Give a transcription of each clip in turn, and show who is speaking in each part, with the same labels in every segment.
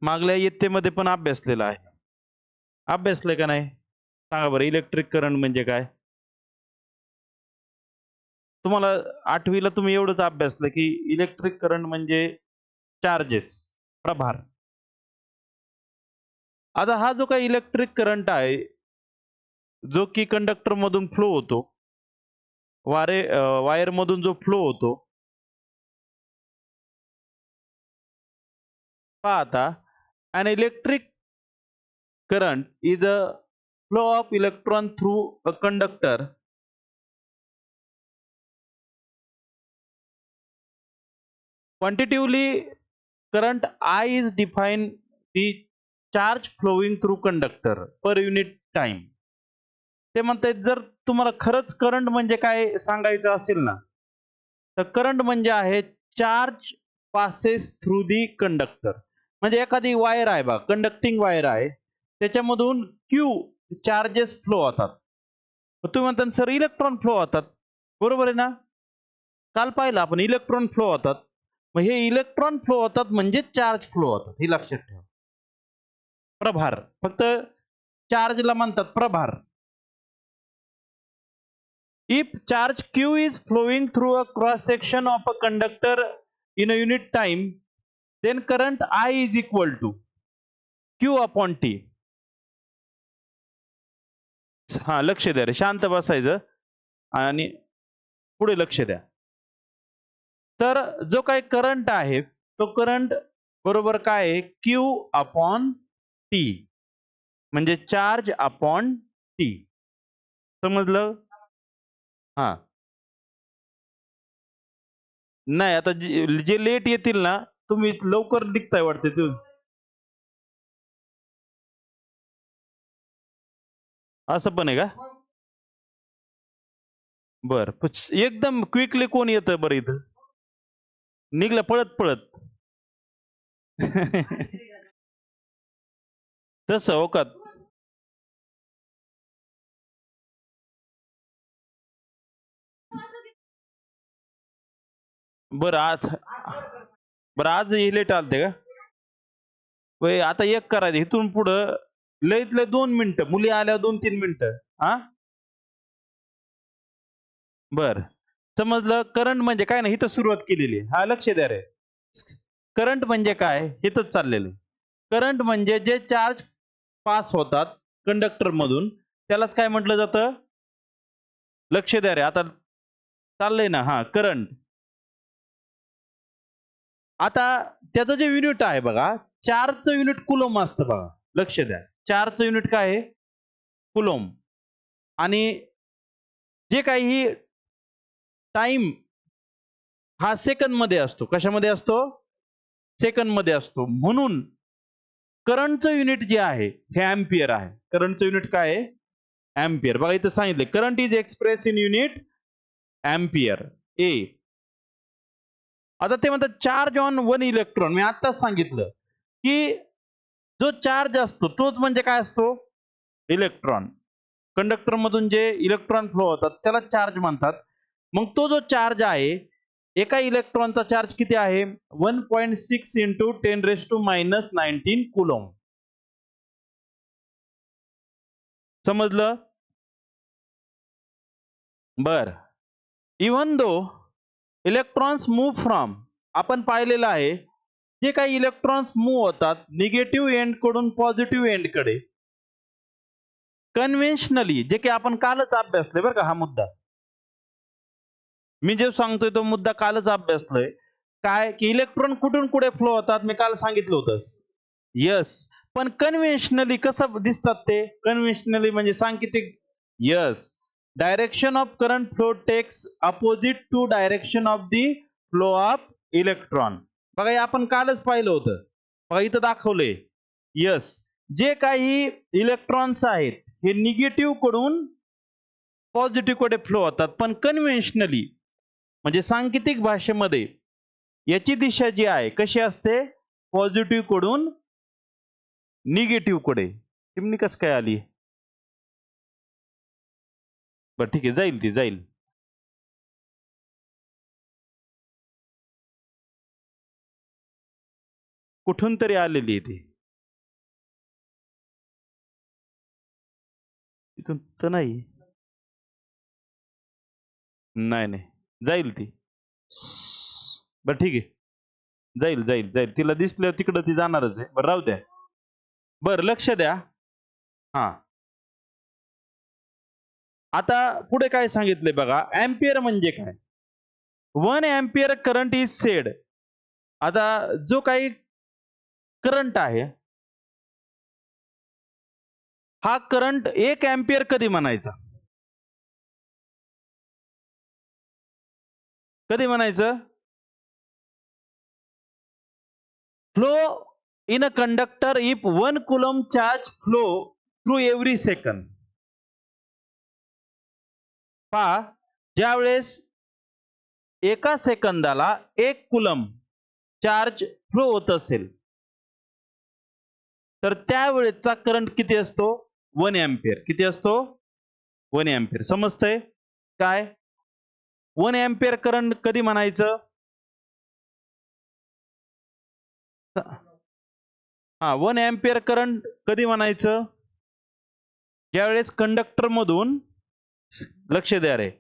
Speaker 1: मागल्या इयत्तेमध्ये पण अभ्यासलेला आहे. अभ्यासलंय का नाही? सांगा बरं इलेक्ट्रिक करंट म्हणजे काय? तुम्हाला 8वी तुम्ही एवढंच अभ्यासलं की इलेक्ट्रिक करंट म्हणजे चार्जेस, प्रभार. आता हा जो काही इलेक्ट्रिक करंट आहे, जो की कंडक्टर मधून फ्लो होतो, वायर मधून जो फ्लो होतो, पहा आता an electric current is a flow of electron through a conductor. Quantitatively, current I is defined the charge flowing through conductor per unit time. ते म्हणतात जर तुम्हाला खरंच करंट म्हणजे काय सांगायचं असेल ना, तर करंट म्हणजे आहे charge passes through the conductor. म्हणजे एखादी वायर आहे बा, कंडक्टिंग वायर आहे, त्याच्यामधून क्यू चार्जेस फ्लो होतात. तुम्ही म्हणता सर इलेक्ट्रॉन फ्लो होतात, बरोबर आहे ना? काल पाहिलं आपण इलेक्ट्रॉन फ्लो होतात. मग हे इलेक्ट्रॉन फ्लो होतात म्हणजे चार्ज फ्लो होतात, हे लक्षात ठेवा. प्रभार, फक्त चार्जला म्हणतात प्रभार. If charge q is flowing through a cross section of a conductor in a unit time, then current I is equal to q upon t. हा लक्ष द्या रे, शांत बसायचं आणि पुढे लक्ष द्या. तर जो काही करंट आहे तो करंट बरोबर काय आहे, q अपॉन टी, म्हणजे चार्ज अपॉन टी. समजलं? हा नाही, आता जे लेट येतील ना, तुम्ही लवकर लिखताय वाटते तुम्ही. असं पण आहे का? बर, एकदम क्विकली कोण येतं बरं इथं? निघलं पळत पळत. तसं हो का? बरं आज हे लेट आलते का? आता एक करायचं इथून पुढं लईत लय 2 मिनिटं, मुली आल्या 2-3 मिनिटं. हा बर, समजलं. करंट म्हणजे काय ना, इथं सुरुवात केलेली. हा लक्ष द्या रे. करंट म्हणजे काय, इथंच चाललेलं. करंट म्हणजे जे चार्ज पास होतात कंडक्टर मधून, त्यालाच काय म्हटलं जातं? लक्ष द्या रे, आता चाललंय ना. हा करंट. आता त्याचं जे युनिट आहे बघा, चार्जचं युनिट कुलोम असतं बघा. लक्ष द्या, चार्जचं युनिट काय आहे? कुलोम. आणि जे काही टाइम हा सेकंद मध्ये असतो. कशामध्ये असतो? सेकंद मध्ये असतो. म्हणून करंटचं युनिट जे आहे हे अँपियर आहे. करंटचं युनिट काय आहे? अँपियर. बघा इथं सांगितले, current is express in unit ampere A. आता ते म्हणतात चार्ज ऑन 1 इलेक्ट्रॉन. मी आत्ताच सांगितलं की जो चार्ज असतो तोच म्हणजे काय असतो? इलेक्ट्रॉन. कंडक्टर मधून जे इलेक्ट्रॉन फ्लो होतात त्याला चार्ज म्हणतात. मग तो जो चार्ज आहे, एका इलेक्ट्रॉनचा चार्ज किती आहे? 1.6 इंटू 10⁻⁻19 कुलोम. समजलं? बर. Even though electrons move from, आपण पाहिलेलं आहे, जे काही इलेक्ट्रॉन्स मूव्ह होतात निगेटिव्ह एंड कडून पॉझिटिव्ह एंड कडे, कन्व्हेन्शनली, जे की आपण कालच अभ्यासले बरं का. हा मुद्दा मी जे सांगतोय तो मुद्दा कालच अभ्यासलोय. काय की इलेक्ट्रॉन कुठून कुठे फ्लो होतात मी काल सांगितलं होतं. यस, पण कन्व्हेन्शनली कसं दिसतात ते? कन्व्हेन्शनली म्हणजे सांकेतिक. Yes, direction of current flow takes opposite to direction of the flow of electron. बघा हे आपण कालच पाहिलं होतं. बघा इथं दाखवलंय. यस, जे काही इलेक्ट्रॉन्स आहेत हे निगेटिव्ह कडून पॉझिटिव्ह कडे फ्लो होतात, पण कन्व्हेन्शनली म्हणजे सांकेतिक भाषेमध्ये याची दिशा जी आहे कशी असते? पॉझिटिव्ह कडून निगेटिव्ह कडे. चिमणी कसं काय आली? बरं ठीक आहे, जाईल ती जाईल. कुठून तरी आलेली आहे ती. तिथून तर नाही. नाही, नाही. जाईल ती. बरं ठीक आहे. जाईल, जाईल, जाईल. तिला दिसल्यावर तिकडं ती जाणारच आहे. बरं राहू द्या. बरं लक्ष द्या. हां. आता पुढे काय सांगितलंय बघा. अँपिअर म्हणजे काय? 1 अँपिअर करंट इज सेड. आता जो काही करंट आहे, हा करंट 1 अँपिअर कधी म्हणायचा? कधी म्हणायचं? Flow in a conductor if 1 coulomb charge flow through every second. पहा, ज्यावेळेस एका सेकंदाला 1 कुलम चार्ज फ्लो होत असेल, तर त्यावेळेचा करंट किती असतो? 1 अँपिअर. किती असतो? 1 अँपिअर. समजतंय? काय? 1 अँपिअर करंट कधी म्हणायचं? हा 1 अँपिअर करंट कधी म्हणायचं? ज्यावेळेस कंडक्टर मधून, लक्ष द्या रे,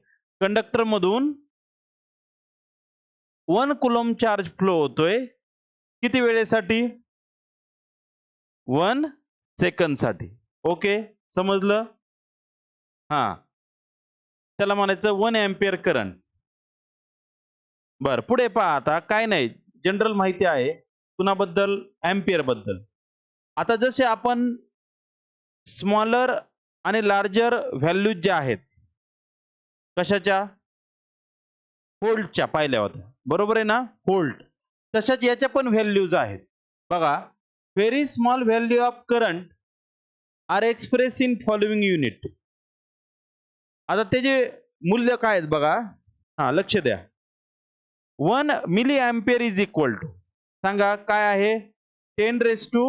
Speaker 1: कंडक्टर मधून 1 कुलम चार्ज फ्लो होतोय. किती वेळेसाठी? 1 सेकंदसाठी. ओके, समजलं? हा, त्याला म्हणायचं 1 अँपिअर करंट. बर, पुढे पहा. आता काय नाही, जनरल माहिती आहे कुणाबद्दल? अँपिअर बद्दल. आता जसे आपण स्मॉलर आणि लार्जर व्हॅल्यूज ज्या आहेत, कशाच्या? व्होल्टच्या पाहिल्या होत्या, बरोबर आहे ना? व्होल्ट. तशाच याच्या पण व्हॅल्यूज आहेत बघा. Very small value of current are express in following unit. आता त्याचे मूल्य काय आहेत बघा. हा, लक्ष द्या. 1 milli ampere is equal to, सांगा काय आहे? 10⁻³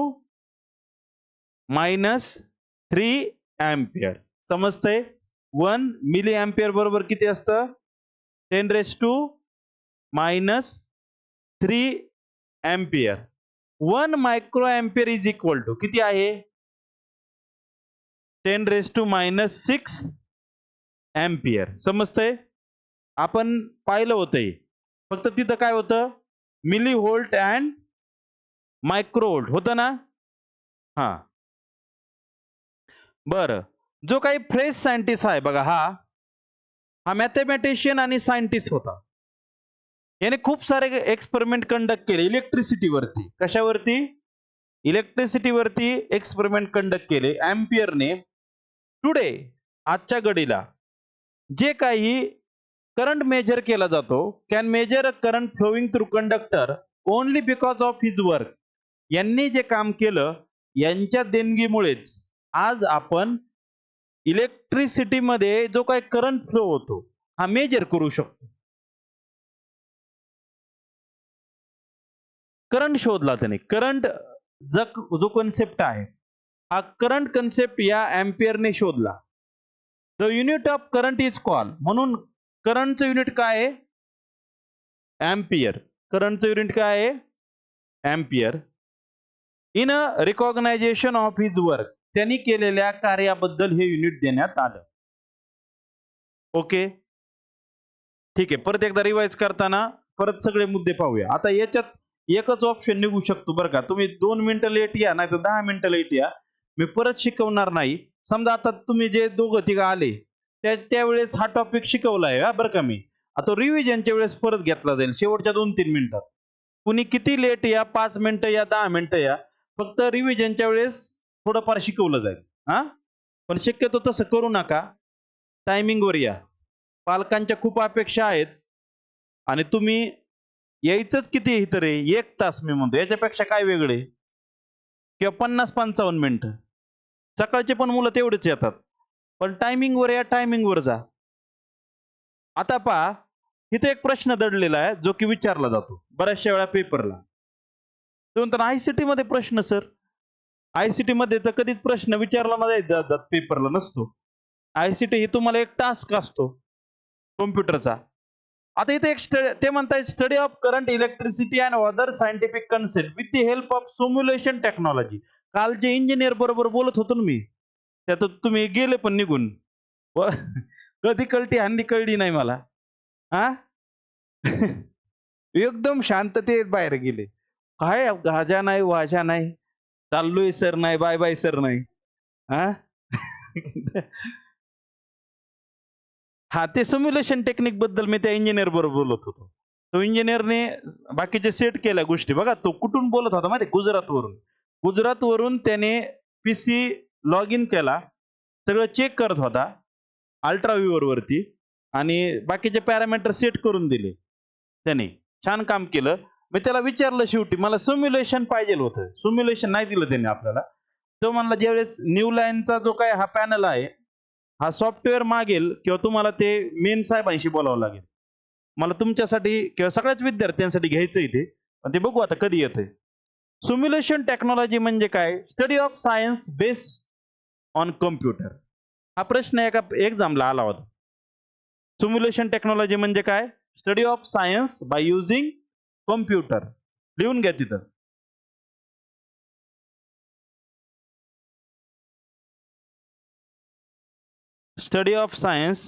Speaker 1: अँपिअर. समजतंय? 1 मिली अँपिअर बरोबर किती असतं? 10⁻³ ampere. 1 micro ampere is equal to किती आहे? 10⁻⁶ अँपिअर. समजतंय? आपण पाहिलं होतं, फक्त तिथं काय होतं? Milli volt and micro volt होतं ना? हा, बरं. जो काही फ्रेश सायंटिस्ट आहे बघा, हा मॅथमॅटिशियन आणि सायंटिस्ट होता. याने खूप सारे एक्सपेरिमेंट कंडक्ट केले इलेक्ट्रिसिटीवरती. कशावरती? इलेक्ट्रिसिटीवरती एक्सपेरिमेंट कंडक्ट केले अँपिअरने. टुडे, आजच्या घडीला, जे काही करंट मेजर केला जातो, can measure a current flowing through conductor only because of his work. यांनी जे काम केलं, यांच्या देणगीमुळेच आज आपण इलेक्ट्रिसिटीमध्ये जो काही करंट फ्लो होतो, हा मेजर करू शकतो. करंट शोधला त्याने. करंट जो कन्सेप्ट आहे, हा करंट कन्सेप्ट या अँपिअरने शोधला. The unit of current is call. म्हणून करंटचं युनिट काय आहे? अँपिअर. करंटचं युनिट काय आहे? Ampere. In a recognition of his work. त्यांनी केलेल्या कार्याबद्दल हे युनिट देण्यात आलं. ओके, ठीक आहे. परत एकदा रिवाइज करताना परत सगळे मुद्दे पाहूया. आता याच्यात एकच ऑप्शन निघू शकतो बरं का. तुम्ही 2 मिनिटं लेट या, नाही तर 10 मिनिटं लेट या, मी परत शिकवणार नाही. समजा आता तुम्ही जे दोघं तिघं आले, त्यावेळेस हा टॉपिक शिकवलाय हा बरं का मी. आता रिव्हिजनच्या वेळेस परत घेतला जाईल शेवटच्या 2-3 मिनिटात. कुणी किती लेट या, 5 मिनिटं या, 10 मिनिटं या, फक्त रिव्हिजनच्या वेळेस थोडंफार शिकवलं जाईल. हा, पण शक्यतो तसं करू नका. टायमिंगवर या. पालकांच्या खूप अपेक्षा आहेत आणि तुम्ही यायचंच किती इथं रे? 1 तास मी म्हणतो, याच्यापेक्षा काय वेगळे? किंवा 50-55 मिनिटं. सकाळचे पण मुलं तेवढेच येतात. पण टायमिंगवर या, टायमिंगवर जा. आता पहा, इथे एक प्रश्न दडलेला आहे जो की विचारला जातो बऱ्याचशा वेळा पेपरला. तो म्हणतो आयसीटी मध्ये प्रश्न सर. आयसीटी मध्ये तर कधीच प्रश्न विचारला नाही जात, पेपरला नसतो. आयसीटी ही तुम्हाला एक टास्क असतो कॉम्प्युटरचा. आता इथे एक ते म्हणताय study of current electricity and other scientific concept with the help of simulation technology. काल जे इंजिनियर बरोबर बोलत होतो ना मी, त्यात तुम्ही गेले पण निघून. कधी कळती हल्ली कळली नाही मला. हा एकदम शांततेत बाहेर गेले. काय गाजा नाही वाजा नाही, चाललोय सर नाही, बाय बाय सर नाही. हा हा ते सिम्युलेशन टेक्निक बद्दल मी त्या इंजिनियर बरोबर बोलत होतो. तो इंजिनियरने बाकीचे सेट केल्या गोष्टी. बघा तो कुठून बोलत होता माहिती, गुजरातवरून. गुजरातवरून त्याने पीसी लॉग इन केला, सगळं चेक करत होता अल्ट्रा व्ह्यूवर वरती, आणि बाकीचे पॅरामीटर सेट करून दिले त्याने. छान काम केलं. मी त्याला विचारलं शेवटी, मला सिम्युलेशन पाहिजे होतं, सिम्युलेशन नाही दिलं त्याने आपल्याला. तो म्हणला ज्यावेळेस न्यू लाईनचा जो काय हा पॅनल आहे, हा सॉफ्टवेअर मागेल किंवा तुम्हाला ते मेन साहेबांशी बोलावं लागेल. मला तुमच्यासाठी किंवा सगळ्याच विद्यार्थ्यांसाठी घ्यायचं इथे, पण ते बघू आता कधी येतंय. सिम्युलेशन टेक्नॉलॉजी म्हणजे काय? Study of science based on computer. हा प्रश्न एका एक्झामला आला होता. सिम्युलेशन टेक्नॉलॉजी म्हणजे काय? Study of science by using computer. लिहून घ्या तिथं. Study of science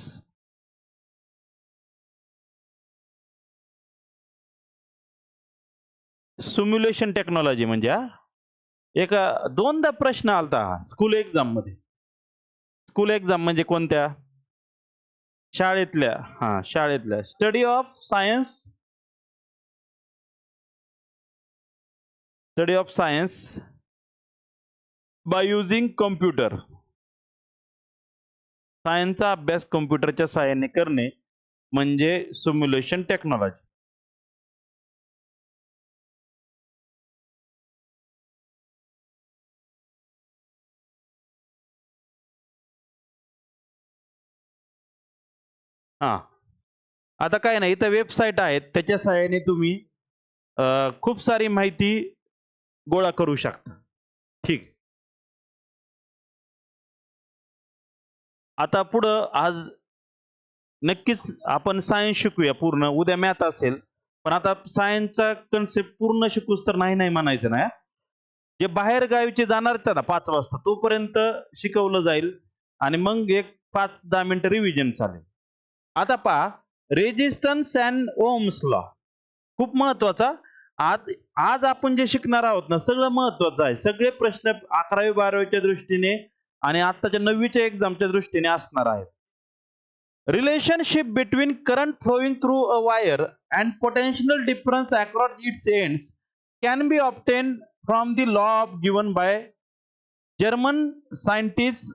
Speaker 1: simulation technology म्हणजे एक दोनदा प्रश्न आलता स्कूल एक्झाम मध्ये. स्कूल एक्झाम म्हणजे कोणत्या? शाळेतल्या. शाळेतल्या. Study of science, study of science by using computer. सायन्सचा अभ्यास कम्प्युटरच्या सहाय्याने करणे म्हणजे सिम्युलेशन टेक्नॉलॉजी. हा, आता काय नाही, इथं वेबसाईट आहेत, त्याच्या सहाय्याने तुम्ही खूप सारी माहिती गोळा करू शकता. ठीक. आता पुढं आज नक्कीच आपण सायन्स शिकूया पूर्ण. उद्या मॅथ असेल, पण आता सायन्सचा कन्सेप्ट पूर्ण शिकूच तर नाही म्हणायचं ना. जे बाहेर गावीचे जाणार आहेत ना 5 वाजता, तोपर्यंत शिकवलं जाईल, आणि मग एक 5-10 मिनिटं रिव्हिजन चालेल. आता पहा, रेजिस्टन्स अँड ओम्स लॉ खूप महत्वाचा. आज आज आपण जे शिकणार आहोत ना, सगळं महत्वाचं आहे. सगळे प्रश्न 11वी-12वीच्या दृष्टीने आणि आताच्या 9वीच्या एक्झामच्या दृष्टीने असणार आहेत. Relationship between current flowing through a wire and potential difference across its ends can be obtain from the law of given by German scientist.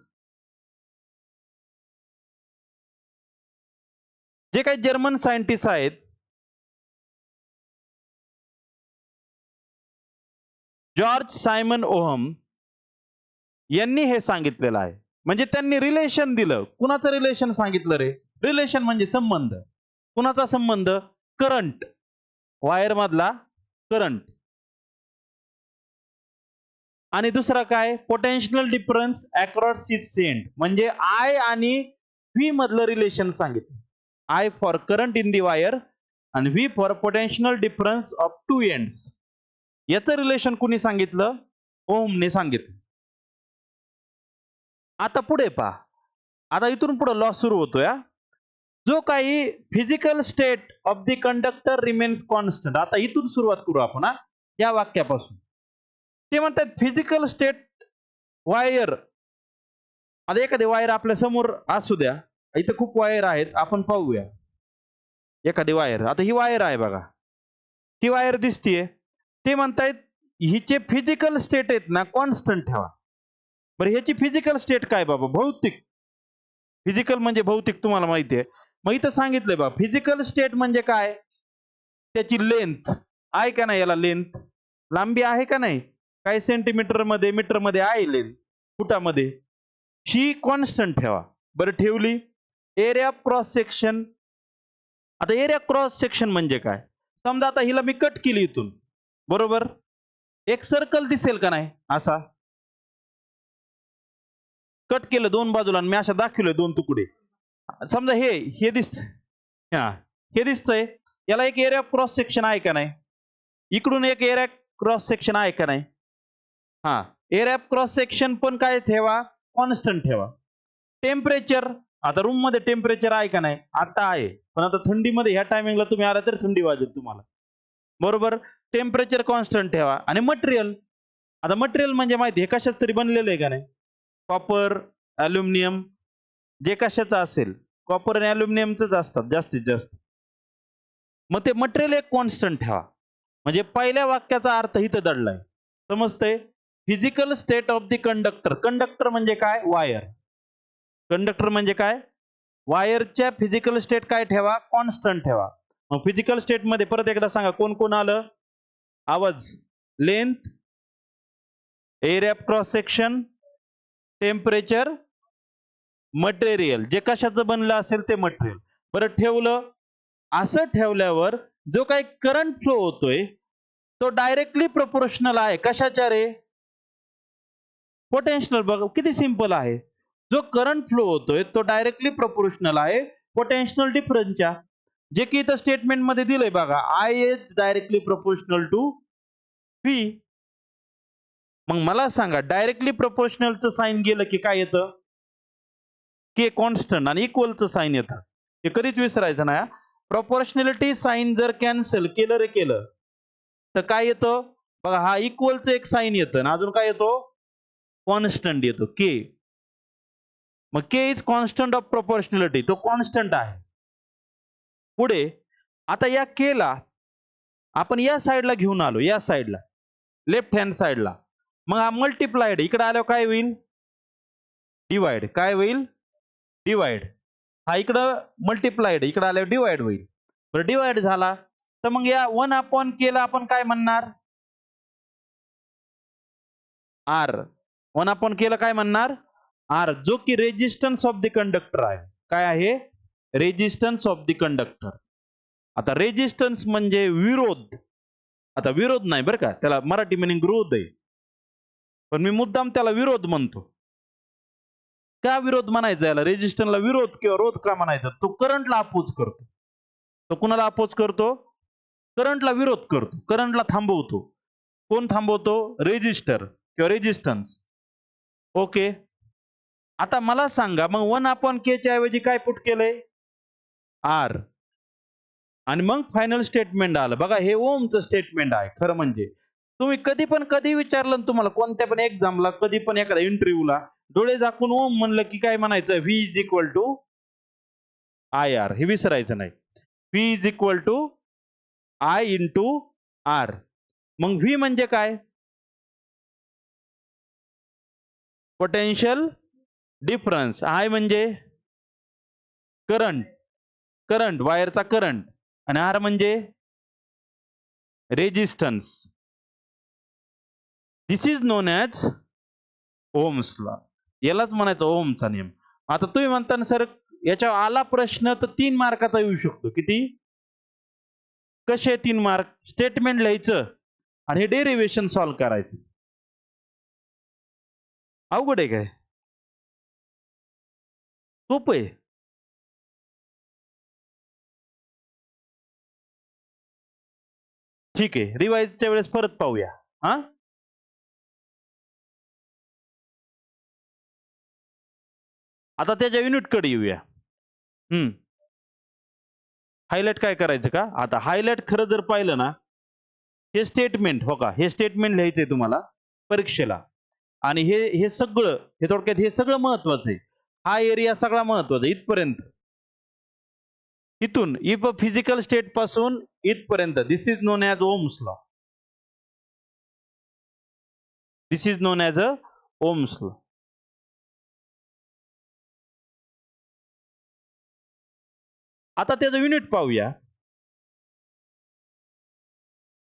Speaker 1: जे काही जर्मन सायंटिस्ट आहेत, जॉर्ज सायमन ओहम यांनी हे सांगितलेलं आहे. म्हणजे त्यांनी रिलेशन दिलं. कुणाचं रिलेशन सांगितलं रे? रिलेशन म्हणजे संबंध. कुणाचा संबंध? करंट, वायर मधला करंट. आणि दुसरा काय? Potential difference across its end, म्हणजे आय आणि व्ही मधलं रिलेशन सांगितलं. I for current in the wire आणि V for potential difference of two ends. याचं रिलेशन कुणी सांगितलं? ओहमने सांगितलं. आता पुढे पहा, आता इथून पुढे लॉ सुरू होतोय. जो काही physical state of the conductor remains constant. आता इथून सुरुवात करू आपण, या वाक्यापासून. ते म्हणतात फिजिकल स्टेट वायर. आता एखादी वायर आपल्या समोर असू द्या, इथं खूप वायर आहेत, आपण पाहूया एखादी वायर. आता ही वायर आहे बघा, ही वायर दिसतीये. ते म्हणतायत हिचे फिजिकल स्टेट आहेत ना कॉन्स्टंट ठेवा. बरं, ह्याची फिजिकल स्टेट काय बाबा? भौतिक. फिजिकल म्हणजे भौतिक, तुम्हाला माहिती आहे. मग इथं सांगितलंय बा, फिजिकल स्टेट म्हणजे काय? त्याची लेंथ आहे का नाही, याला लेंथ लांबी आहे का नाही, काही सेंटीमीटर मध्ये मीटर मध्ये आहे लेंथ, फुटामध्ये, ही कॉन्स्टंट ठेवा. बरं, ठेवली. Area cross section. आता एरिया क्रॉस सेक्शन म्हणजे काय? समजा आता हिला मी कट केली इथून, बरोबर, एक सर्कल दिसेल का नाही? असा कट केलं दोन बाजूला, मी अशा दाखवले दोन तुकडे. समजा हे दिसत, हा हे दिसतंय, याला एक एरिया क्रॉस सेक्शन आहे का नाही? इकडून एक एरिया क्रॉस सेक्शन आहे का नाही? हा, एरिया क्रॉस सेक्शन पण काय ठेवा? कॉन्स्टंट ठेवा. टेम्परेचर, आता रूम मध्ये टेम्परेचर आहे का नाही? आता आहे, पण आता थंडीमध्ये ह्या टायमिंगला तुम्ही आला तर थंडी वाजेल तुम्हाला, बरोबर. टेम्परेचर कॉन्स्टंट ठेवा. आणि मटेरियल, आता मटेरियल म्हणजे माहिती आहे कशाच तरी बनलेलं आहे का नाही? कॉपर, अल्युमिनियम, जे कशाचं असेल, कॉपर आणि अल्युमिनियमच असतात जास्तीत जास्त. मग ते मटेरियल एक कॉन्स्टंट ठेवा. म्हणजे पहिल्या वाक्याचा अर्थ इथं दडलाय, समजतंय? Physical state of the conductor. Conductor म्हणजे काय? वायर. कंडक्टर म्हणजे काय? वायरच्या फिजिकल स्टेट काय ठेवा? कॉन्स्टंट ठेवा. मग फिजिकल स्टेट मध्ये परत एकदा सांगा कोण कोण आलं? आवाज, length, area cross section, temperature, material. जे कशाचं बनलं असेल ते मटेरियल. बरं ठेवलं. असं ठेवल्यावर जो काही करंट फ्लो होतोय तो डायरेक्टली प्रोपोर्शनल आहे कशाच्या रे? पोटेन्शियल. बघा किती सिंपल आहे. जो करंट फ्लो होतोय तो डायरेक्टली प्रोपोर्शनल आहे पोटेन्शियल डिफरन्सच्या, जे की इथं स्टेटमेंट मध्ये दिलंय बघा, I is directly proportional to V. मग मला सांगा डायरेक्टली प्रोपोर्शनलचं साइन गेलं की काय येतं? के कॉन्स्टंट. आणि इक्वलचं साइन येतं. हे कधीच विसरायचं नाही. प्रोपोर्शनॅलिटी साइन जर कॅन्सल केलं रे केलं तर काय येतं बघा, हा इक्वलचं एक साइन येतं आणि अजून काय येतो? कॉन्स्टंट येतो, के. मग के इज कॉन्स्टंट ऑफ प्रोपोर्शनॅलिटी, तो कॉन्स्टंट आहे. पुढे आता या केला आपण या साईडला घेऊन आलो, या साईडला लेफ्ट हँड साईडला. मग हा मल्टिप्लाइड इकडे आल्यावर काय होईल? डिवाइड. काय होईल? डिवाइड. हा इकडं मल्टिप्लाइड, इकडे आल्यावर डिवाइड होईल. बरं डिवाइड झाला तर मग या 1 अपॉन केला आपण काय म्हणणार? आर. 1 अपॉन केला काय म्हणणार? आर, जो की रेजिस्टन्स ऑफ द कंडक्टर आहे. काय आहे? Resistance of the conductor. आता रेजिस्टन्स म्हणजे विरोध. आता विरोध नाही बरं का, त्याला मराठी मिनिंग विरोध आहे, पण मी मुद्दाम त्याला विरोध म्हणतो. का विरोध म्हणायचा याला? रेजिस्टन्सला विरोध किंवा रोध का म्हणायचा? तो करंटला अपोज करतो. तो कुणाला अपोज करतो? करंटला विरोध करतो, करंटला थांबवतो. कोण थांबवतो? रेजिस्टर किंवा रेजिस्टन्स. ओके. आता मला सांगा मग 1 अपॉन के च्या ऐवजी काय पुट केलंय? आर. आणि मग फायनल स्टेटमेंट आलं बघा, हे ओमचं स्टेटमेंट आहे. खरं म्हणजे तुम्ही कधी विचारलं ना तुम्हाला कोणत्या पण एक्झामला, कधी पण एखाद्या इंटरव्ह्यूला, डोळे झाकून ओम म्हणलं की काय म्हणायचं? V is equal to I R. हे विसरायचं नाही. V is equal to I into R. मग व्ही म्हणजे काय? Potential difference. आय म्हणजे करंट, करंट वायरचा करंट. आणि आर म्हणजे resistance. This is known as Ohm's law. यालाच म्हणायचं ओमचा नियम. आता तुम्ही म्हणता ना सर याच्या आला प्रश्न तर 3 मार्काचा येऊ शकतो. किती? कसे 3 मार्क? स्टेटमेंट लिहायचं आणि हे डेरिव्हेशन सॉल्व्ह करायचं. अवघड आहे काय? सोपं आहे. ठीक आहे, रिवाइजच्या वेळेस परत पाहूया. हा, आता त्याच्या युनिट कडे येऊया. हायलाइट काय करायचं का? आता हायलाइट खरं जर पाहिलं ना, हे स्टेटमेंट हो का, हे स्टेटमेंट लिहायचंय तुम्हाला परीक्षेला. आणि हे सगळं, हे थोडक्यात हे सगळं महत्वाचं आहे. हा एरिया सगळा महत्वाचा इथपर्यंत. इथून इफ फिजिकल स्टेट पासून इथपर्यंत this is known as Ohm's law. This is known as a Ohm's law. आता त्याचं युनिट पाहूया.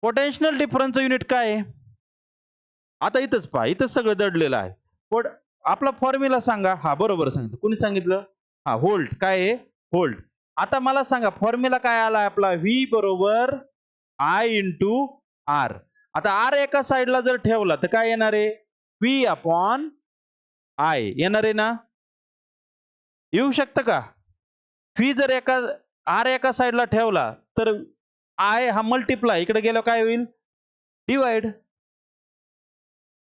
Speaker 1: पोटेन्शियल डिफरन्सचं युनिट काय आहे? आता इथंच पहा, इथंच सगळं दडलेलं आहे. पण आपला फॉर्म्युला सांगा. हा बरोबर सांगितलं. कोणी सांगितलं? हा, व्होल्ट. काय आहे? व्होल्ट. आता मला सांगा फॉर्म्युला काय आला आपला? व्ही बरोबर आय इंटू आर. आता आर एका साईडला जर ठेवला तर काय येणार आहे? व्ही अपॉन आय येणार आहे ना? येऊ शकतं का? व्ही जर एका आर एका साईडला ठेवला तर आय हा मल्टिप्लाय, इकडे गेलो काय होईल? डिवाइड.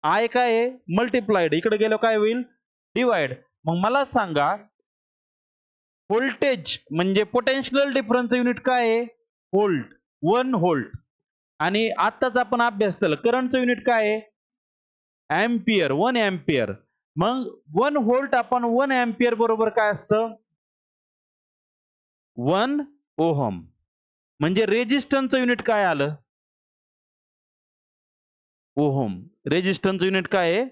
Speaker 1: आय काय आहे? मल्टिप्लाइड, इकडे गेलो काय होईल? डिवाइड. मग मला सांगा व्होल्टेज म्हणजे पोटेन्शियल डिफरन्स युनिट काय आहे? व्होल्ट. 1 व्होल्ट. आणि आताच आपण अभ्यास केला करंटचं युनिट काय आहे? एम्पियर. 1 एम्पियर. मग 1 व्होल्ट आपण 1 एम्पियर बरोबर काय असतं? 1 ओहम. म्हणजे रेजिस्टन्सचं युनिट काय आलं? ओहम. रेजिस्टन्सचं युनिट काय आहे?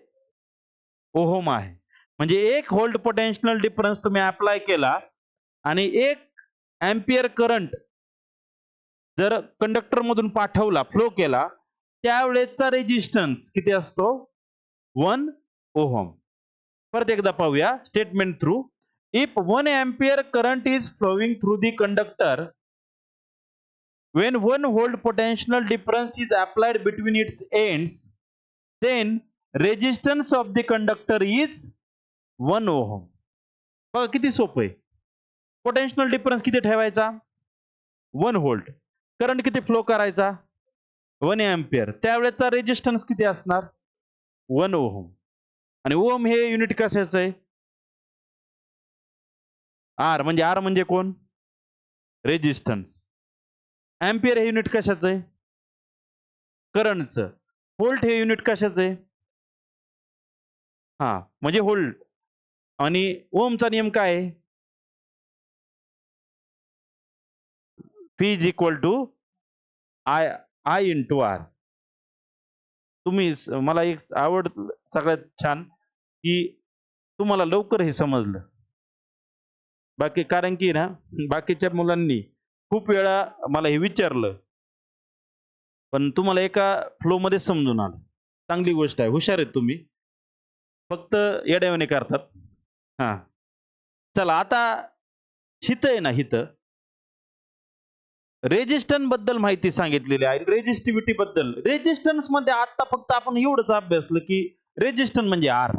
Speaker 1: ओहम आहे. म्हणजे 1 व्होल्ट पोटेन्शियल डिफरन्स तुम्ही अप्लाय केला आणि 1 एम्पियर करंट जर कंडक्टर मधून पाठवला, फ्लो केला, त्यावेळेसचा रेजिस्टन्स किती असतो? 1 ओहम. परत एकदा पाहूया statement through. If 1 ampere current is flowing through the conductor when 1 volt potential difference is applied between its ends, then resistance of the conductor is 1 ohm. बघा किती सोपं आहे. पोटेन्शियल डिफरन्स किती ठेवायचा? 1 व्होल्ट. करंट किती फ्लो करायचा? 1 ampere. त्यावेळेचा resistance किती असणार? 1 ओहम. आणि ओहम हे युनिट कशाचं आहे? आर. म्हणजे आर म्हणजे कोण? रेजिस्टन्स. एम्पियर हे युनिट कशाचं आहे? करंटचं. व्होल्ट हे युनिट कशाचं आहे? हा म्हणजे व्होल्ट. आणि ओमचा नियम काय आहे? P is equal to I into R. तुम्ही मला एक आवड सगळ्यात छान की तुम्हाला लवकर हे समजलं. बाकी कारण की ना बाकीच्या मुलांनी खूप वेळा मला हे विचारलं पण तुम्हाला एका फ्लो मध्ये समजून आलं. चांगली गोष्ट आहे. हुशार आहेत तुम्ही. फक्त येड्यावाने करतात. हा चला आता हित आहे ना, हित रेजिस्टन्स बद्दल माहिती सांगितलेली आहे. रेजिस्टिव्हिटी बद्दल. रेजिस्टन्स मध्ये आता फक्त आपण एवढंच अभ्यासलं की रेजिस्टन्स म्हणजे आर.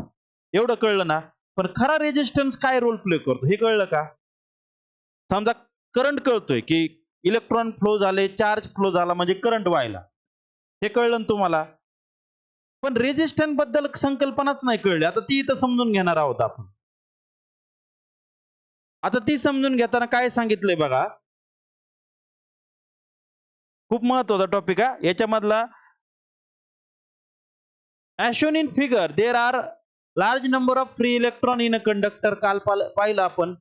Speaker 1: एवढं कळलं ना. पण खरा रेजिस्टन्स काय रोल प्ले करतो हे कळलं का? समजा करंट कळतोय की इलेक्ट्रॉन फ्लो झाले, चार्ज फ्लो झाला म्हणजे करंट व्हायला. हे कळलं ना तुम्हाला. पण रेजिस्टन्स बद्दल संकल्पनाच नाही कळली. आता ती इथं समजून घेणार आहोत आपण. आता ती समजून घेताना काय सांगितलंय बघा. खूप महत्वाचा टॉपिक आहे. याच्यामधला as shown in figure there are large number of free electron in a conductor. काल पाहिलं आपण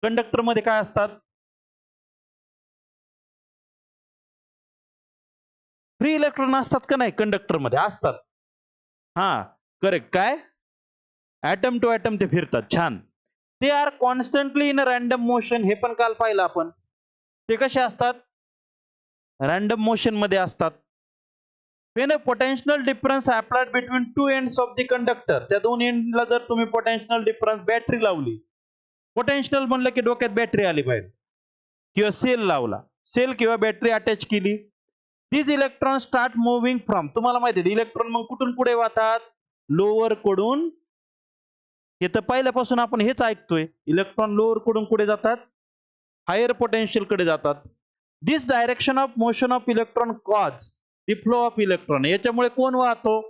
Speaker 1: कंडक्टर मध्ये काय असतात? फ्री इलेक्ट्रॉन असतात का नाही? कंडक्टर मध्ये असतात. हा करेक्ट. काय? ऍटम टू ऍटम ते फिरतात. छान. ते are constantly in a random motion. हे पण काल पाहिलं आपण. ते कसे असतात? रॅन्डम मोशन मध्ये असतात. when a potential difference applied between two ends of the conductor, त्या दोन एंडला जर तुम्ही पोटेन्शियल डिफरन्स बॅटरी लावली, पोटेन्शियल म्हणलं की डोक्यात बॅटरी आली पाहिजे, किंवा सेल लावला, सेल किंवा बॅटरी अटॅच केली, these electron start moving from. तुम्हाला माहिती आहे इलेक्ट्रॉन मग कुठून पुढे वाहतात? लोअर कडून. हे तर पहिल्यापासून आपण हेच ऐकतोय. इलेक्ट्रॉन लोअर कडून कुठे जातात? हायर पोटेन्शियल कडे जातात. This direction of motion of electron cause the flow of electron. याच्यामुळे कोण वाहतो?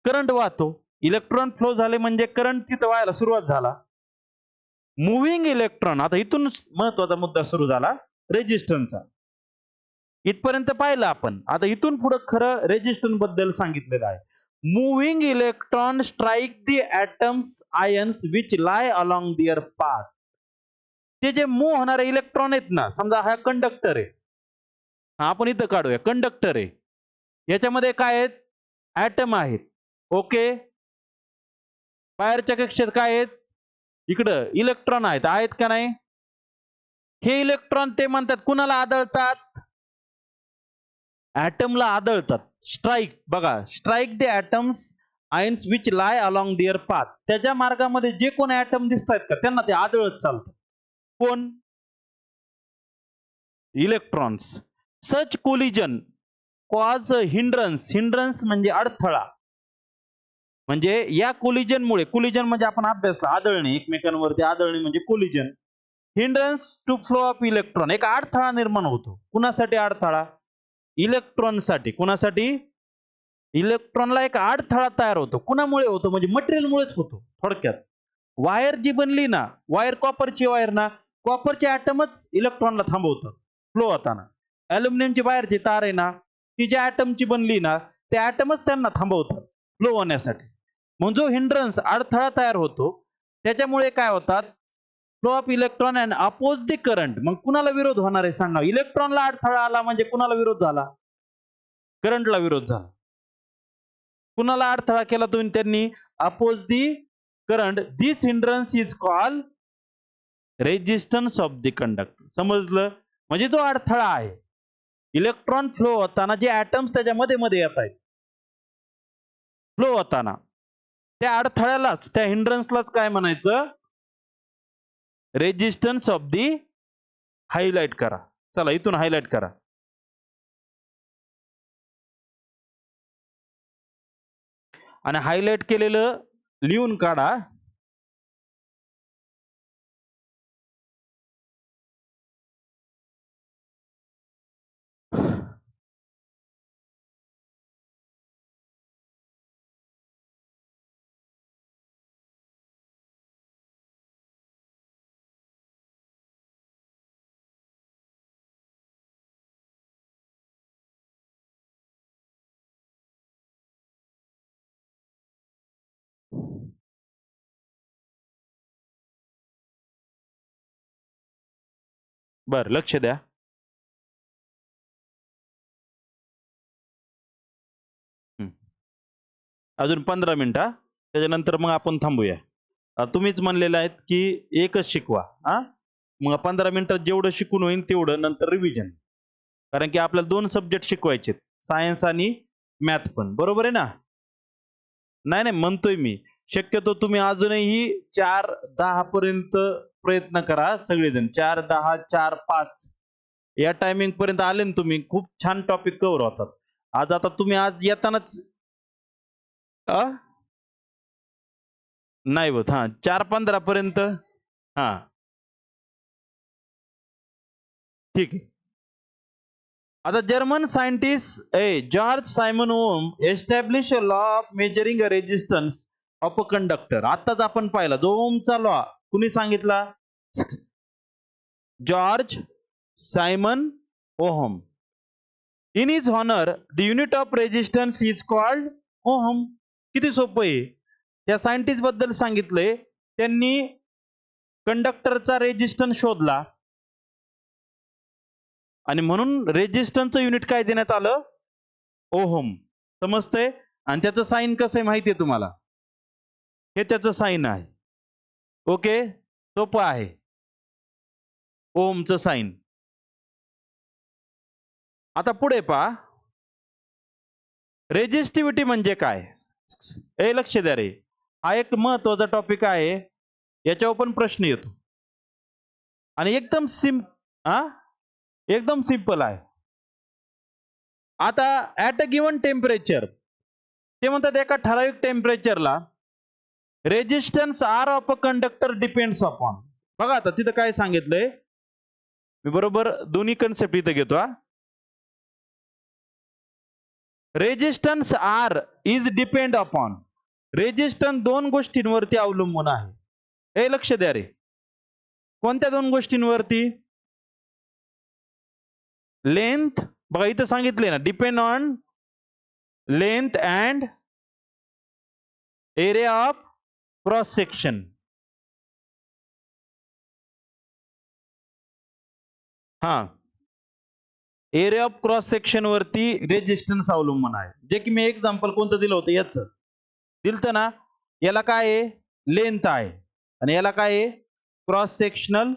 Speaker 1: करंट वाहतो. इलेक्ट्रॉन फ्लो झाले म्हणजे करंट तिथं व्हायला सुरुवात झाला. Moving electron. आता इथून महत्वाचा मुद्दा सुरू झाला रेजिस्टन्सचा. इथपर्यंत पाहिलं आपण. आता इथून पुढे खरं रेजिस्टन्स बद्दल सांगितलेलं आहे. Moving electron strike the atoms ions which lie along their path. ते जे मूव्ह होणारे इलेक्ट्रॉन आहेत ना, समजा हा कंडक्टर आहे, आपण इथं काढूया कंडक्टर आहे, याच्यामध्ये काय आहेत? ऍटम आहेत. ओके. बाहेरच्या कक्षेत काय आहेत? इकडं इलेक्ट्रॉन आहेत का नाही? हे इलेक्ट्रॉन ते म्हणतात कुणाला आदळतात? ऍटमला आदळतात. स्ट्राईक. बघा strike the atoms ions which lie along their path. त्याच्या मार्गामध्ये जे कोण ऍटम दिसत आहेत का त्यांना ते आदळत चालतात. कोण? इलेक्ट्रॉन्स. सच कोलिजन कॉज हिंड्रन्स. हिंड्रन्स म्हणजे अडथळा. म्हणजे या कोलिजन मुळे, कोलिजन म्हणजे आपण अभ्यासला आदळणे, एकमेकांवरती आदळणे म्हणजे collision. Hindrance to flow of electron, एक अडथळा निर्माण होतो. कुणासाठी अडथळा? इलेक्ट्रॉनसाठी. कुणासाठी? इलेक्ट्रॉनला एक अडथळा तयार होतो. कुणामुळे होतो? म्हणजे मटेरियलमुळेच होतो. थोडक्यात वायर जी बनली ना, वायर कॉपरची वायर ना, कॉपरचे ॲटमच इलेक्ट्रॉनला थांबवतात फ्लो होताना. ॲल्युमिनियमची वायरची तार आहे ना, ती ज्या ॲटमची बनली ना, ते ॲटमच त्यांना थांबवतात फ्लो होण्यासाठी. मग जो हिंड्रन्स अडथळा तयार होतो, त्याच्यामुळे काय होतात? Flow of electron and oppose the current. मग कुणाला विरोध होणार आहे सांगा? इलेक्ट्रॉनला अडथळा आला म्हणजे कुणाला विरोध झाला? करंटला विरोध झाला. कुणाला अडथळा केला तुम्ही? त्यांनी oppose the current. This hindrance is called resistance of the conductor. समजलं? म्हणजे जो अडथळा आहे इलेक्ट्रॉन फ्लो होताना जे ॲटम्स त्याच्यामध्ये मध्ये येत आहेत फ्लो होताना, त्या अडथळ्यालाच, त्या हिंड्रन्सलाच काय म्हणायचं? Resistance of the. हायलाइट करा. चला इथून हायलाइट करा. आणि हायलाइट केलेलं लिहून काढा. बर, लक्ष द्या. अजून 15 मिनिटं, त्याच्यानंतर मग आपण थांबूया. तुम्हीच म्हणलेलं आहेत की एकच शिकवा. मग 15 मिनिटात जेवढं शिकून होईल तेवढं, नंतर रिव्हिजन. कारण की आपल्याला 2 सब्जेक्ट शिकवायचे, सायन्स आणि मॅथ पण. बरोबर आहे ना? नाही नाही, म्हणतोय मी. शक्यतो तुम्ही अजूनही 4:10 पर्यंत प्रयत्न करा सगळेजण. 4:10, 4:05 या टायमिंग पर्यंत आले ना तुम्ही, खूप छान टॉपिक कव्हर होतात. आता तुम्ही आज येतानाच नाही होत. 4:15 पर्यंत. ठीक आहे. आता German scientist George Simon Ohm establish a law of measuring a resistance of a conductor. आताच आपण पाहिला जो ओमचा लॉ कुणी सांगितला? George Simon Ohm. In his honour the unit of resistance is called ohm. किती सोपं आहे. त्या सायंटिस्ट बद्दल सांगितलंय. त्यांनी कंडक्टरचा रेजिस्टन्स शोधला आणि म्हणून रेजिस्टन्सचं युनिट काय देण्यात आलं? ओहम. समजतंय? आणि त्याचं साइन कसं आहे माहिती आहे तुम्हाला? हे त्याचं साइन आहे. ओके, सोपं आहे. ओमचं साइन. आता पुढे पहा, रेजिस्टिव्हिटी म्हणजे काय? लक्ष द्या रे, हा एक महत्वाचा टॉपिक आहे. याच्यावर पण प्रश्न येतो आणि एकदम एकदम सिंपल आहे. आता ऍट अ गिवन टेम्परेचर, ते म्हणतात एका ठराविक टेम्परेचरला resistance R of a conductor depends upon. बघा आता तिथं काय सांगितलंय, मी बरोबर दोन्ही कन्सेप्ट इथं घेतो. Resistance R is depend upon. Resistance 2 गोष्टींवरती अवलंबून आहे. हे लक्ष द्या रे, कोणत्या 2 गोष्टींवरती? लेंथ, बघा इथं सांगितले ना, depend on length and area of cross section. Area of cross section वरती रेजिस्टन्स अवलंबून आहे. जे की मी एक्झाम्पल कोणतं दिलं होतं, याचं दिलतं ना. याला काय आहे? लेंथ आहे आणि याला काय आहे? क्रॉस सेक्शनल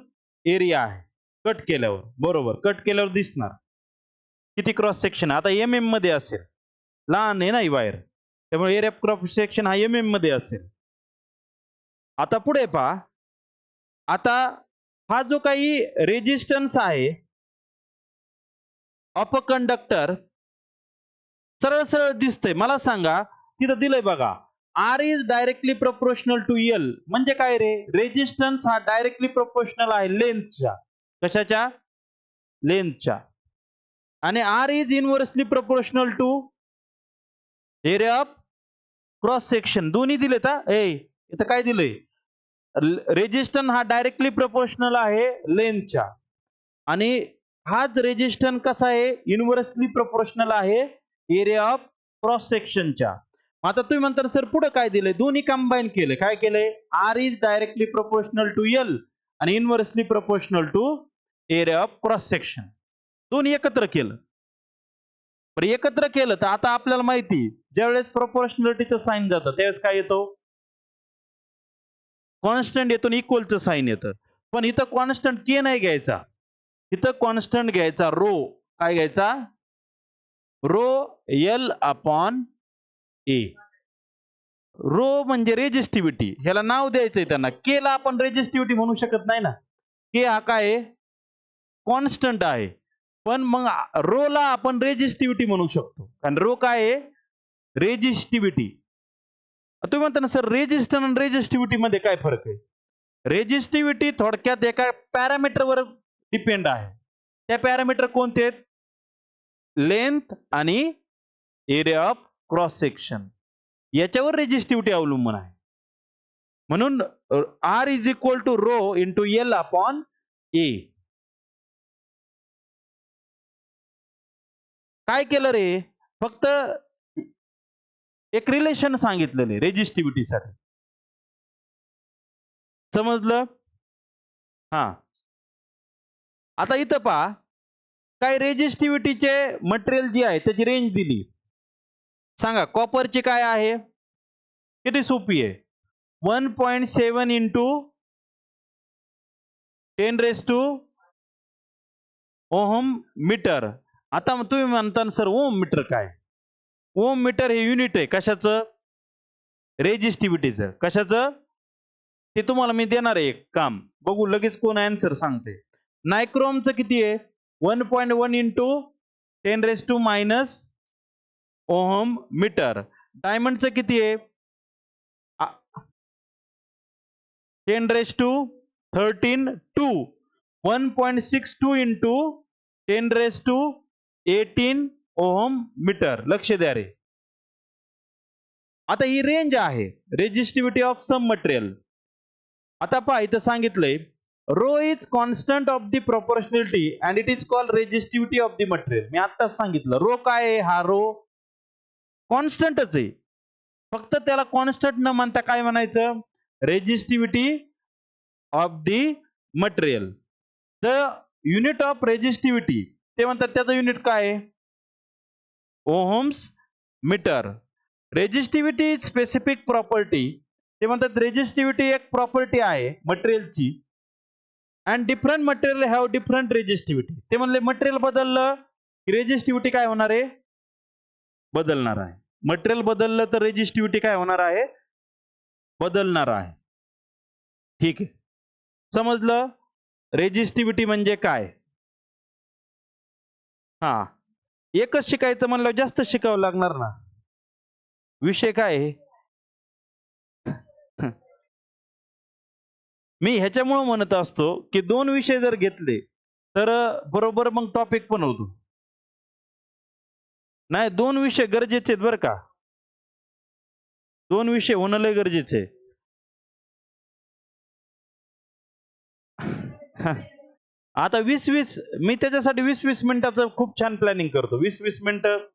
Speaker 1: एरिया आहे. कट केल्यावर, बरोबर, कट केल्यावर दिसणार किती क्रॉस सेक्शन. आता MM मध्ये असेल, लहान आहे ना ही वायर, त्यामुळे एरिया ऑफ क्रॉस सेक्शन हा MM मध्ये असेल. आता पुढे पहा, आता हा जो काही रेजिस्टन्स आहे ऑफ अ कंडक्टर सरळ सरळ दिसतंय. मला सांगा, तिथं दिलंय बघा, R is directly proportional to L म्हणजे काय रे? रेजिस्टन्स हा डायरेक्टली प्रोपोर्शनल आहे लेंथच्या. कशाच्या? लेंथच्या. आणि R is inversely proportional to area of cross section. दोन्ही दिलेत हा. इथं काय दिलंय? रेजिस्टन्स हा डायरेक्टली प्रोपोर्शनल आहे लेंथच्या आणि हाच रेजिस्टन्स कसा आहे? इनव्हर्सली प्रोपोर्शनल आहे एरिया ऑफ क्रॉस सेक्शनच्या. आता तुम्ही म्हणता सर पुढे काय दिलंय? दोन्ही कंबाईन केले. काय केलंय? R is directly proportional to L आणि inversely proportional to area of cross section. दोन्ही एकत्र केलं. पण एकत्र केलं तर आता आपल्याला माहिती ज्यावेळेस प्रोपोर्शनलिटीचं साइन जातं त्यावेळेस काय येतो? कॉन्स्टंट येतो आणि इक्वलचं साइन येतं. पण इथं कॉन्स्टंट के नाही घ्यायचा. इथं कॉन्स्टंट घ्यायचा रो. काय घ्यायचा? रो एल अपॉन ए. रो म्हणजे रेजिस्टिव्हिटी. ह्याला नाव द्यायचंय त्यांना. के ला आपण रेजिस्टिव्हिटी म्हणू शकत नाही ना. के हा काय आहे? कॉन्स्टंट आहे. पण मग रो ला आपण रेजिस्टिव्हिटी म्हणू शकतो. कारण रो काय आहे? रेजिस्टिव्हिटी. तुम्ही म्हणता ना सर रेजिस्टन्स आणि रेजिस्टिव्हिटी मध्ये काय फरक आहे? रेजिस्टिव्हिटी थोडक्यात एका पॅरामीटरवर डिपेंड आहे. त्या पॅरामीटर कोणते आहेत? लेंथ आणि एरिया ऑफ क्रॉस सेक्शन याच्यावर रेजिस्टिव्हिटी अवलंबून आहे. म्हणून R is equal to rho into L upon A. काय केलं रे? फक्त एक रिलेशन सांगितलेले रेजिस्टिव्हिटीसाठी. समजलं? हा. आता इथं पहा काय रेजिस्टिव्हिटीचे मटेरियल जी आहे त्याची रेंज दिली. सांगा कॉपरची काय आहे? किती सोपी आहे? 1.7 इंटू 10 ओहम मीटर. आता तुम्ही म्हणता सर ओम मीटर काय? ओम मीटर हे युनिट आहे कशाचं? रेजिस्टिव्हिटीचं. कशाचं? ते तुम्हाला मी देणार आहे एक काम. बघू लगेच कोण आन्सर सांगते. नायक्रोमचं किती आहे? 1.1 इंटू 10 ओहम मीटर. डायमंडचं किती आहे? 10 2. 1.62 इंटू 10 ओहम मीटर. लक्ष द्या रे. आता ही रेंज आहे रेजिस्टिव्हिटी ऑफ सम मटेरियल. आता पहा इथं सांगितलंय rho is constant of the proportionality and it is called resistivity of the material. मी आत्ताच सांगितलं रो काय आहे? हा रो कॉन्स्टंटच आहे. फक्त त्याला कॉन्स्टंट न म्हणता काय म्हणायचं? Resistivity of the material. The unit of resistivity ते म्हणतात त्याचं युनिट काय आहे? Ohms metre. Resistivity specific property ते म्हणतात रेजिस्टिव्हिटी एक प्रॉपर्टी आहे मटेरियलची and different material have different resistivity. ते म्हणले मटेरियल बदललं की रेजिस्टिव्हिटी काय होणार आहे? बदलणार आहे. मटेरियल बदललं तर रेजिस्टिव्हिटी काय होणार आहे? बदलणार आहे. ठीक आहे. समजलं रेजिस्टिव्हिटी म्हणजे काय? हा. एकच शिकायचं म्हणलं जास्त शिकावं लागणार ना. विषय काय आहे? मी ह्याच्यामुळे म्हणत असतो की 2 विषय जर घेतले तर बरोबर मग टॉपिक पण होतो. नाही 2 विषय गरजेचे आहेत बरं का. 2 विषय होणं लय गरजेचं आहे. आता 20-20 मी त्याच्यासाठी 20-20 मिनिटाचं खूप छान प्लॅनिंग करतो. 20-20 मिनिटं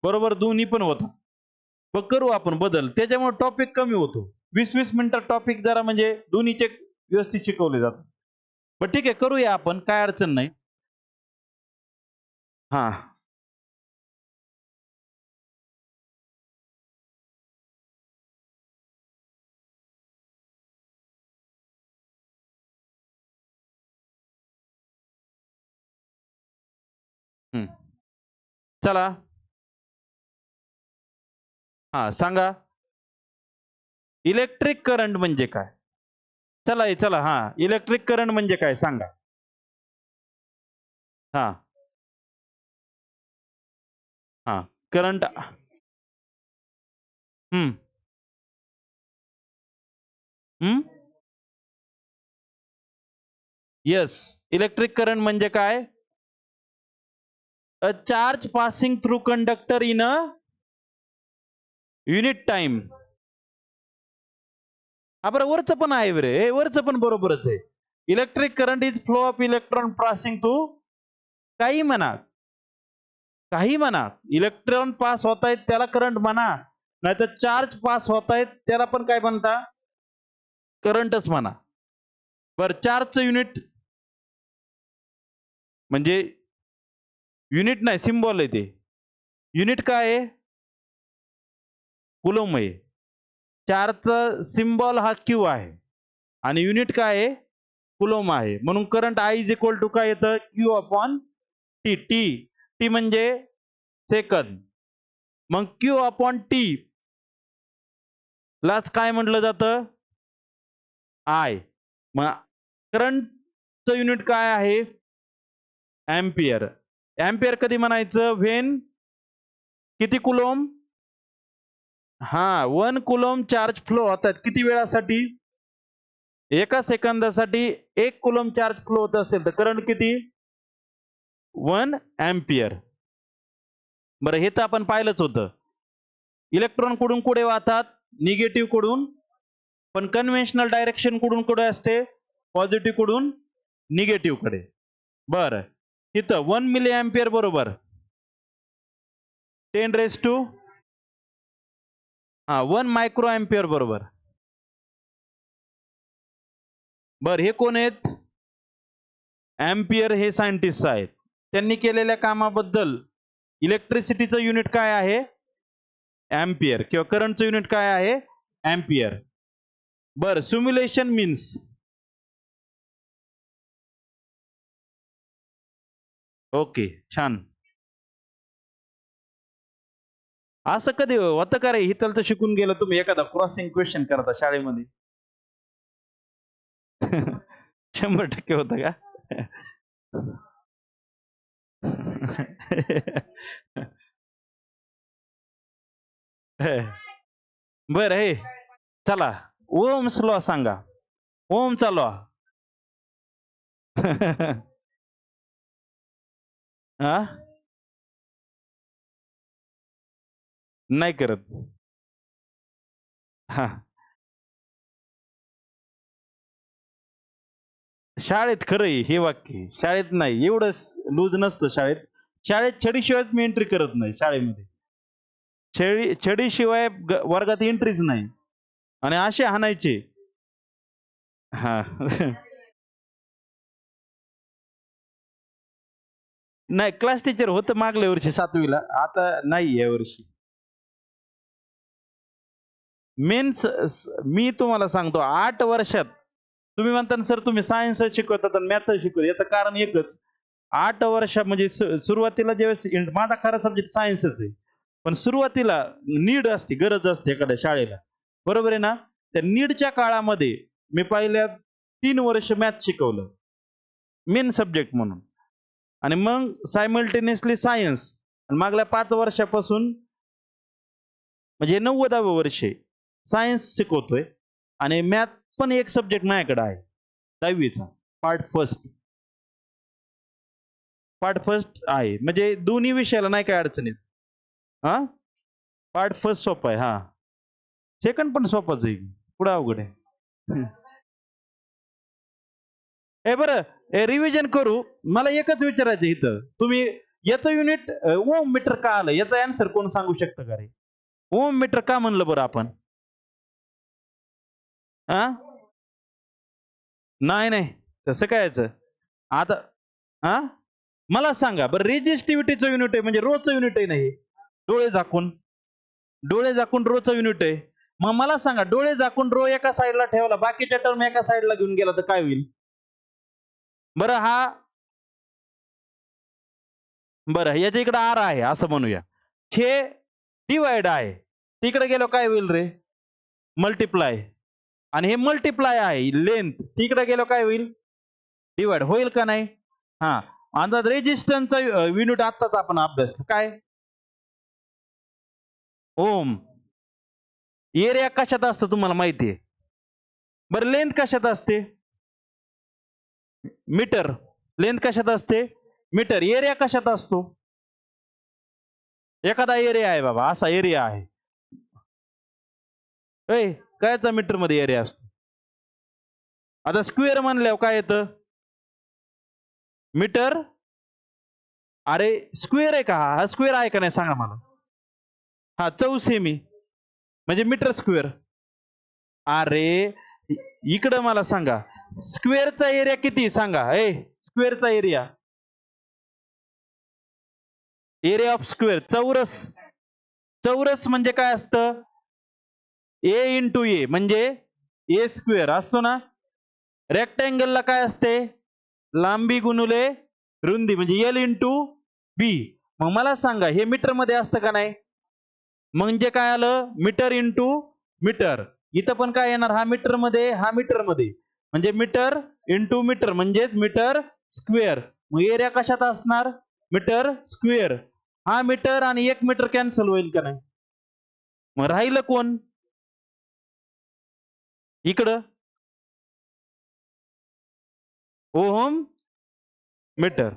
Speaker 1: बरोबर दोन्ही पण होतात. मग करू आपण बदल. त्याच्यामुळे टॉपिक कमी होतो. 20-20 मिनिटात टॉपिक जरा म्हणजे दोन्हीचे व्यवस्थित शिकवले जातात. पण ठीक आहे करूया आपण काय अडचण नाही. हां. हं. चला. हां, सांगा. इलेक्ट्रिक करंट म्हणजे काय? चला हां. इलेक्ट्रिक करंट म्हणजे काय सांगा? हां, हां. करंट हं. येस, इलेक्ट्रिक करंट म्हणजे काय? A charge passing through conductor in a unit time. हा बरं, वरचं पण आहे बरे, हे वरचं पण बरोबरच आहे. Electric current is flow of electron passing through, काही म्हणा, काही म्हणा, इलेक्ट्रॉन पास होत आहेत त्याला करंट म्हणा, नाहीतर चार्ज पास होत आहेत त्याला पण काय म्हणता? करंटच म्हणा. बरं, चार्जचं युनिट म्हणजे युनिट नाही, सिम्बॉल आहे ते. युनिट काय आहे? कुलोम आहे. चार्जचा सिम्बॉल हा क्यू आहे आणि युनिट काय आहे? कुलोम आहे. म्हणून current I is equal to काय येतं? Q upon T. टी म्हणजे सेकंद. मग क्यू अपॉन टी लाच काय म्हटलं जातं? आय. मग करंटचं युनिट काय आहे? अँपियर. अँपियर कधी म्हणायचं? व्हेन किती कुलोम? हा, 1 कुलोम चार्ज फ्लो होतात. किती वेळासाठी? एका सेकंदासाठी 1 कुलोम चार्ज फ्लो होत असेल तर करंट किती? 1 अँपियर. बरं, हे तर आपण पाहिलंच होतं. इलेक्ट्रॉन कुठून कुठे वाहतात? निगेटिव्ह कडून, पण कन्व्हेन्शनल डायरेक्शन कुठून कुठे असते? पॉझिटिव्ह कडून निगेटिव्ह कडे. बरं, इथं 1 मिली अँपियर बरोबर 10 रेज टू 1 मायक्रो अँपियर बरोबर. बरं, हे कोण आहेत? अँपियर हे सायंटिस्ट आहेत. त्यांनी केलेल्या कामाबद्दल इलेक्ट्रिसिटीचं युनिट काय आहे? अँपियर. किंवा करंटचं युनिट काय आहे? अँपियर. बरं, सिम्युलेशन मीन्स ओके, छान. असं कधी होतं का रे? हिथलचं शिकून गेलं तुम्ही एखादा क्रॉसिंग क्वेश्चन करता शाळेमध्ये? 100% होतं का? बरं, हे चला, ओम्स लॉ सांगा. ओमचा लॉ. हा, नाही करत. हा, शाळेत खरं आहे हे वाक्य. शाळेत नाही, एवढं लूज नसतं शाळेत. शाळेत छडीशिवायच मी एंट्री करत नाही शाळेमध्ये. छडीशिवाय वर्गात एंट्रीच नाही. आणि असे हाणायचे. हा. नाही, क्लास टीचर होतं मागल्या वर्षी 7वीला, आता नाही या वर्षी. मेन्स मी तुम्हाला सांगतो 8 वर्षात तुम्ही म्हणता ना सर तुम्ही सायन्स शिकवतात आणि मॅथ शिकवतात, याचं कारण एकच. 8 वर्ष म्हणजे सुरुवातीला ज्यावेळेस माझा खरा सब्जेक्ट सायन्सच आहे. पण सुरुवातीला नीड असते, गरज असते एखाद्या शाळेला. बरोबर आहे ना? त्या नीडच्या काळामध्ये मी पहिल्या 3 वर्ष मॅथ शिकवलं. मेन सब्जेक्ट म्हणून. आणि मग सायमल्टेनियसली सायन्स. आणि मागल्या 5 वर्षापासून म्हणजे 90वे वर्ष सायन्स शिकवतोय आणि मॅथ पण एक सब्जेक्ट माझ्याकडे आहे 10वीचा पार्ट फर्स्ट. पार्ट फर्स्ट आहे म्हणजे दोन्ही विषयाला नाही काय अडचणीत. हा, पार्ट फर्स्ट सोपा आहे. हा, सेकंड पण सोपाच आहे, पुढे अवघड आहे. हे बरं, रिव्हिजन करू. मला एकच विचारायचं इथं, तुम्ही याचं युनिट ओम मीटर का आलं? याचा आन्सर कोण सांगू शकतं का रे? ओम मीटर का म्हणलं बरं आपण? हा, नाही नाही, तसं काय याचं आता? हा, मला सांगा बरं, रेजिस्टिव्हिटीचं युनिट आहे म्हणजे रोचं युनिट आहे नाही? डोळे झाकून, डोळे झाकून रोचं युनिट आहे. मग मला सांगा, डोळे झाकून रो एका साईडला ठेवला, बाकीच्या टर्म एका साईडला घेऊन गेला तर काय होईल? बरं, हा, बरं, याच्या इकडे आर आहे असं म्हणूया. हे डिवाइड आहे, तिकडे गेलो काय होईल रे? मल्टिप्लाय. आणि हे मल्टिप्लाय आहे लेंथ, तिकडे गेलो काय होईल? डिवाइड होईल का नाही? हा, आता रेजिस्टन्सचा युनिट आत्ताच आपण अभ्यास काय? ओम. एरिया कशात असतो तुम्हाला माहिती आहे? बरं लेंथ कशात असते? मीटर. लेंथ कशात असते? मीटर. एरिया कशात असतो? एखादा एरिया आहे बाबा, असा एरिया आहे. कायचा मीटर मध्ये एरिया असतो? आता स्क्वेअर म्हणल्यावर काय येतं? मीटर. अरे स्क्वेअर आहे का? हा स्क्वेअर आहे का नाही सांगा मला. हा चौसेमी म्हणजे मीटर स्क्वेअर. अरे इकडं मला सांगा, स्क्वेअरचा एरिया किती सांगा. स्क्वेअरचा एरिया, एरिया ऑफ स्क्वेअर. चौरस. चौरस म्हणजे काय असतं? ए इंटू ए म्हणजे ए स्क्वेअर असतो ना. रेक्टँगलला काय असते? लांबी गुणुले रुंदी म्हणजे एल इंटू बी. मग मला सांगा हे मीटर मध्ये असतं का नाही? म्हणजे काय आलं? Metre into metre. इथं पण काय येणार? हा मीटर मध्ये, हा मीटर मध्ये, म्हणजे मीटर इंटू मीटर म्हणजेच मीटर स्क्वेअर. मग एरिया कशात असणार? Metre square. हा मीटर आणि 1 मीटर कॅन्सल होईल का नाही? मग राहिलं कोण? इकडं ओहम मीटर.